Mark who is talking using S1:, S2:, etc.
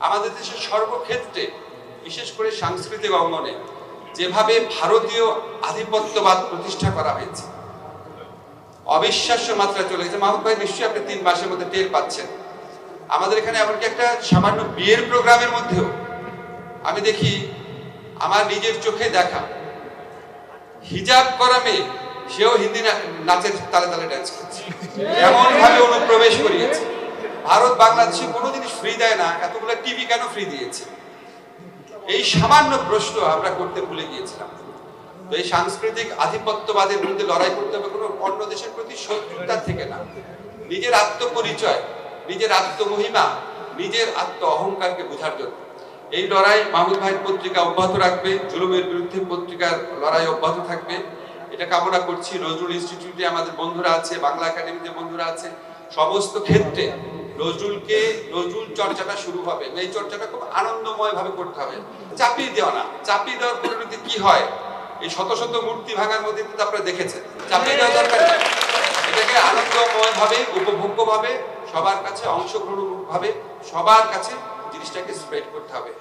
S1: আমাদের দেশের সর্বক্ষেত্রে বিশেষ করে সাংস্কৃতিক অঙ্গনে যেভাবে ভারতীয় আধিপত্যবাদ প্রতিষ্ঠা করা হয়েছে, অবিশ্বাস্য মাত্রায় চলে গেছে। মাহমুদ ভাই, নিশ্চয়ই আপনি 3 মাসের মধ্যে টের পাচ্ছেন। আমাদের এখানে এমনকি একটা সামান্য বিয়ের প্রোগ্রামের মধ্যেও আমি দেখি, আমার নিজের চোখে দেখা, হিজাব করা মেয়ে সেও হিন্দি নাচের তালে তালে ডান্স করছে, এমন ভাবে অনুপ্রবেশ করিয়েছে। ভারত বাংলাদেশে কোনো জিনিস ফ্রি দেয় না, এতগুলো টিভি কেন ফ্রি দিয়েছে? এই সামান্য প্রশ্ন আমরা করতে ভুলে গিয়েছিলাম। তো এই সাংস্কৃতিক আধিপত্যবাদের বিরুদ্ধে লড়াই করতে হবে কোনো অন্য দেশের প্রতি শত্রুতার থেকে না, নিজের আত্মপরিচয়, নিজের আত্মমহিমা, নিজের আত্ম অহংকারকে বোঝার জন্য। এই লড়াই মাহমুদ ভাইয়ের পত্রিকা অব্যাহত রাখবে, জুলুমের বিরুদ্ধে পত্রিকার লড়াই অব্যাহত থাকবে, এটা কামনা করছি। নজরুল ইনস্টিটিউটে আমাদের বন্ধুরা আছে, বাংলা একাডেমিতে বন্ধুরা আছে, সমস্ত ক্ষেত্রে নজরুল চর্চাটা শুরু হবে। এই চর্চাটা খুব আনন্দময় ভাবে করতে হবে, চাপিয়ে দেওয়া না। চাপিয়ে দেওয়ার পরিণতি কি হয়? এই শত শত মূর্তি ভাঙার মধ্যে কিন্তু আপনারা দেখেছেন, চাপিয়ে দেওয়া দরকার নেই। এটাকে আনন্দময় ভাবে, উপভোগ্য ভাবে, সবার কাছে অংশগ্রহণ ভাবে, সবার কাছে জিনিসটাকে স্প্রেড করতে হবে।